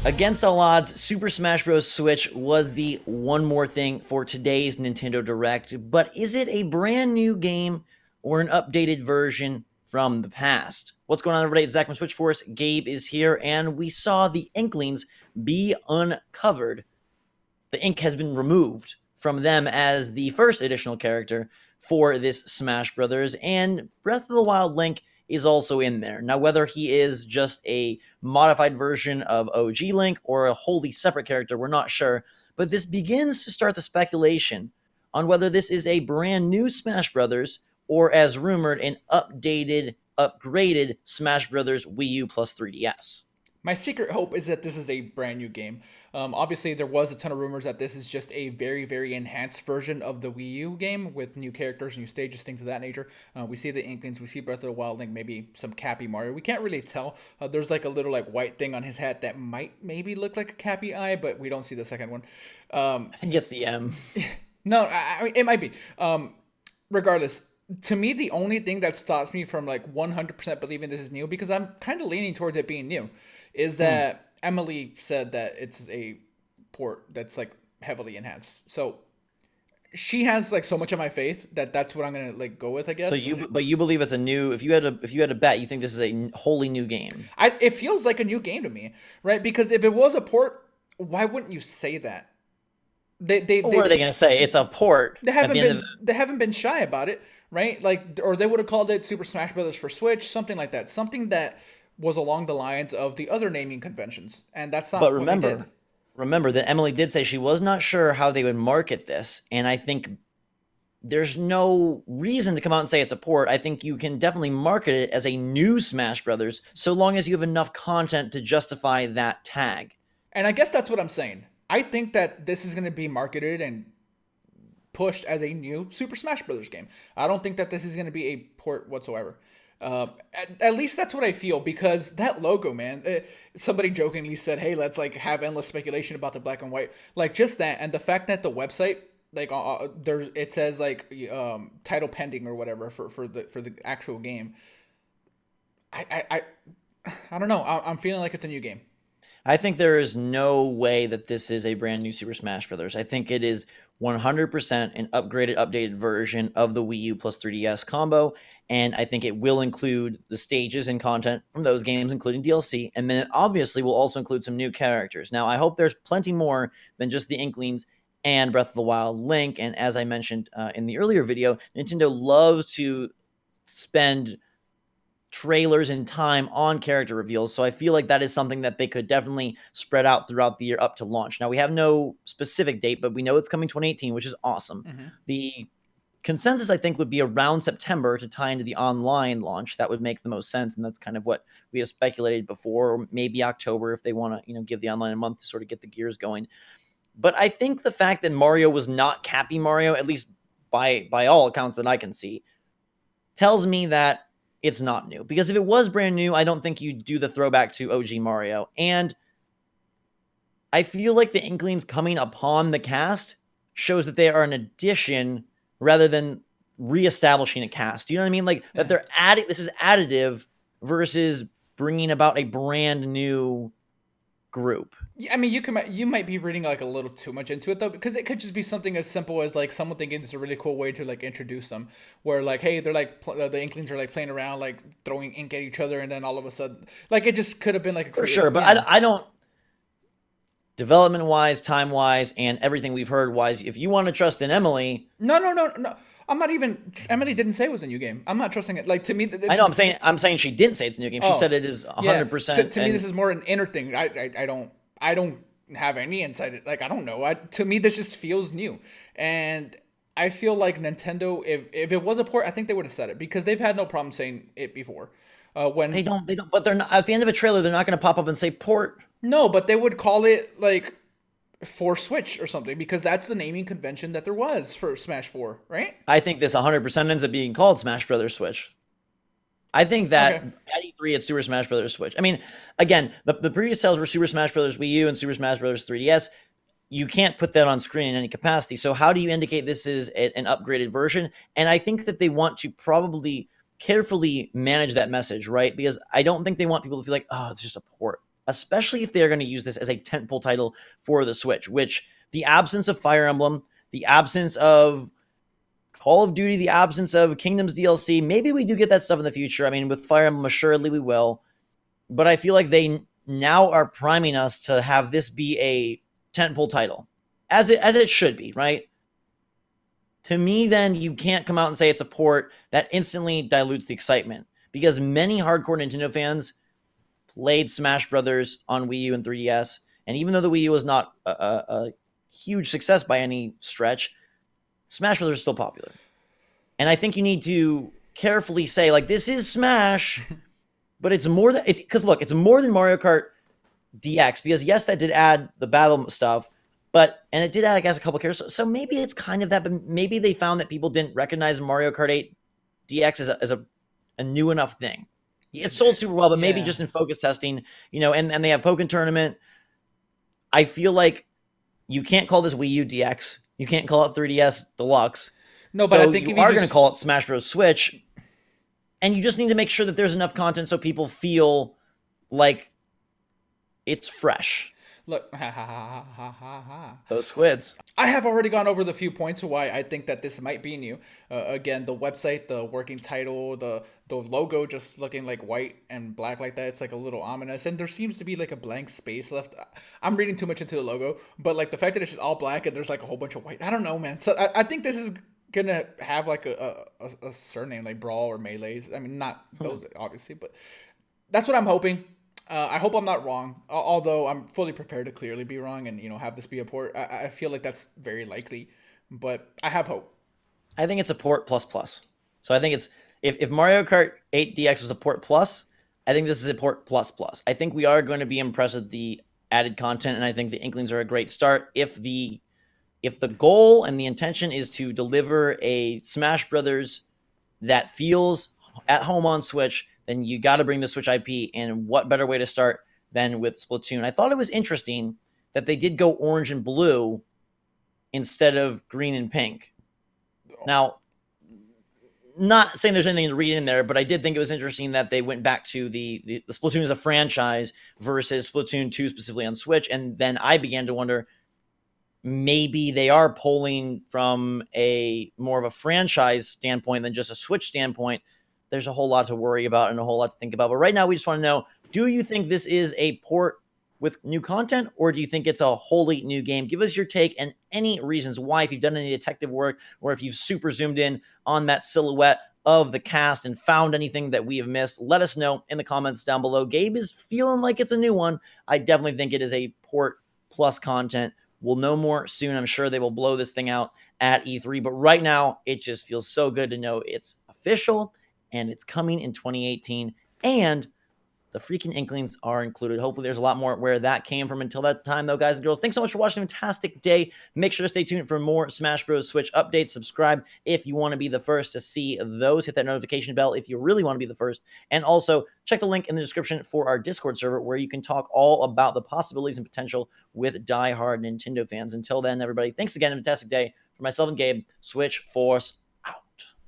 Against all odds, Super Smash Bros. Switch was the one more thing for today's Nintendo Direct, but is it a brand new game or an updated version from the past? What's going on, everybody? It's Zach from Switch Force. Gabe is here, and we saw the Inklings be uncovered. The ink has been removed from them as the first additional character for this Smash Brothers, and Breath of the Wild Link is also in there. Now, whether he is just a modified version of OG Link or a wholly separate character, we're not sure, but this begins to start the speculation on whether this is a brand new Smash Brothers or, as rumored, an updated, upgraded Smash Brothers Wii U plus 3DS. My secret hope is that this is a brand new game. Obviously, there was a ton of rumors that this is just a very, very enhanced version of the Wii U game with new characters, new stages, things of that nature. We see the Inklings, we see Breath of the Wild Link, maybe some Cappy Mario. We can't really tell. There's like a little like white thing on his hat that might maybe look like a Cappy eye, but we don't see the second one. I think it's the M. No, it might be. Regardless, to me, the only thing that stops me from like 100% believing this is new, because I'm kind of leaning towards it being new, is that Emily said that it's a port that's like heavily enhanced. So she has like so much of my faith that that's what I'm gonna like go with, I guess. But you believe it's a new. If you had to bet, you think this is a wholly new game. It feels like a new game to me, right? Because if it was a port, why wouldn't you say that? What are they going to say? It's a port. They haven't been shy about it, right? Like, or they would have called it Super Smash Brothers for Switch, something like that, something that was along the lines of the other naming conventions, and that's not. But what they did. remember that Emily did say she was not sure how they would market this, and I think there's no reason to come out and say it's a port. I think you can definitely market it as a new Smash Brothers, so long as you have enough content to justify that tag. And I guess that's what I'm saying. I think that this is going to be marketed and pushed as a new Super Smash Brothers game. I don't think that this is going to be a port whatsoever. At least that's what I feel, because that logo, man. Somebody jokingly said, "Hey, let's like have endless speculation about the black and white." Like just that, and the fact that the website, like there, it says like title pending or whatever for the actual game. I don't know. I'm feeling like it's a new game. I think there is no way that this is a brand new Super Smash Brothers. I think it is 100% an upgraded, updated version of the Wii U plus 3DS combo, and I think it will include the stages and content from those games, including DLC, and then it obviously will also include some new characters. Now, I hope there's plenty more than just the Inklings and Breath of the Wild Link, and as I mentioned in the earlier video, Nintendo loves to spend trailers and time on character reveals. So I feel like that is something that they could definitely spread out throughout the year up to launch. Now, we have no specific date, but we know it's coming 2018, which is awesome. Mm-hmm. The consensus, I think, would be around September to tie into the online launch. That would make the most sense, and that's kind of what we have speculated before, or maybe October if they want to, give the online a month to sort of get the gears going. But I think the fact that Mario was not Cappy Mario, at least by all accounts that I can see, tells me that it's not new. Because if it was brand new, I don't think you'd do the throwback to OG Mario. And I feel like the Inklings coming upon the cast shows that they are an addition rather than reestablishing a cast. Do you know what I mean? Like that they're adding, this is additive versus bringing about a brand new group. Yeah, I mean, you might be reading like a little too much into it though, because it could just be something as simple as like someone thinking it's a really cool way to like introduce them, where like, hey, they're like the Inklings are like playing around, like throwing ink at each other, and then all of a sudden, like it just could have been like For sure, but I don't. Development wise, time wise, and everything we've heard wise, if you want to trust in Emily, No. I'm not even. Emily didn't say it was a new game. I'm not trusting it. Like to me, I know. I'm saying she didn't say it's a new game. She said it is 100%. To me, this is more an inner thing. I don't have any insight. Like I don't know. To me, this just feels new, and I feel like Nintendo, if it was a port, I think they would have said it, because they've had no problem saying it before. When they don't. But they're not at the end of a trailer. They're not going to pop up and say port. No, but they would call it like for Switch or something, because that's the naming convention that there was for Smash 4, right? I think this 100% ends up being called Smash Brothers Switch. I think that at E3 it's Super Smash Brothers Switch. I mean, again, the previous titles were Super Smash Brothers Wii U and Super Smash Brothers 3DS. You can't put that on screen in any capacity. So how do you indicate this is an upgraded version? And I think that they want to probably carefully manage that message, right? Because I don't think they want people to feel like, oh, it's just a port. especially if they're going to use this as a tentpole title for the Switch, which the absence of Fire Emblem, the absence of Call of Duty, the absence of Kingdoms DLC, maybe we do get that stuff in the future. I mean, with Fire Emblem, assuredly we will. But I feel like they now are priming us to have this be a tentpole title, as it should be, right? To me, then you can't come out and say it's a port. That instantly dilutes the excitement because many hardcore Nintendo fans played Smash Brothers on Wii U and 3DS, and even though the Wii U was not a huge success by any stretch, Smash Brothers is still popular. And I think you need to carefully say, like, this is Smash, but it's more than it's because look, it's more than Mario Kart DX because yes, that did add the battle stuff, and it did add, I guess, a couple characters. So maybe it's kind of that, but maybe they found that people didn't recognize Mario Kart 8 DX as a new enough thing. It sold super well, but maybe just in focus testing, and they have Pokken Tournament. I feel like you can't call this Wii U DX. You can't call it 3DS Deluxe. No, but so I think you are going to call it Smash Bros. Switch, and you just need to make sure that there's enough content so people feel like it's fresh. Look, ha ha ha ha ha ha. Those squids. I have already gone over the few points of why I think that this might be new. Again, the website, the working title, the logo just looking like white and black like that. It's like a little ominous, and there seems to be like a blank space left. I'm reading too much into the logo, but like the fact that it's just all black and there's like a whole bunch of white. I don't know, man. So I think this is gonna have like a surname like Brawl or Melee's. I mean, not those obviously, but that's what I'm hoping. I hope I'm not wrong, although I'm fully prepared to clearly be wrong and, have this be a port. I feel like that's very likely, but I have hope. I think it's a port plus plus. So I think it's if Mario Kart 8 DX was a port plus, I think this is a port plus plus. I think we are going to be impressed with the added content, and I think the Inklings are a great start. If the goal and the intention is to deliver a Smash Brothers that feels at home on Switch, then you got to bring the Switch IP, and what better way to start than with Splatoon? I thought it was interesting that they did go orange and blue instead of green and pink. Now, not saying there's anything to read in there, but I did think it was interesting that they went back to the Splatoon as a franchise versus Splatoon 2 specifically on Switch, and then I began to wonder, maybe they are pulling from a more of a franchise standpoint than just a Switch standpoint. There's a whole lot to worry about and a whole lot to think about. But right now, we just want to know, do you think this is a port with new content, or do you think it's a wholly new game? Give us your take and any reasons why, if you've done any detective work or if you've super zoomed in on that silhouette of the cast and found anything that we have missed. Let us know in the comments down below. Gabe is feeling like it's a new one. I definitely think it is a port plus content. We'll know more soon. I'm sure they will blow this thing out at E3. But right now, it just feels so good to know it's official and it's coming in 2018. And the freaking Inklings are included. Hopefully there's a lot more where that came from. Until that time, though, guys and girls, thanks so much for watching. A fantastic day. Make sure to stay tuned for more Smash Bros. Switch updates. Subscribe if you want to be the first to see those. Hit that notification bell if you really want to be the first. And also, check the link in the description for our Discord server where you can talk all about the possibilities and potential with die-hard Nintendo fans. Until then, everybody, thanks again. A fantastic day. For myself and Gabe, Switch Force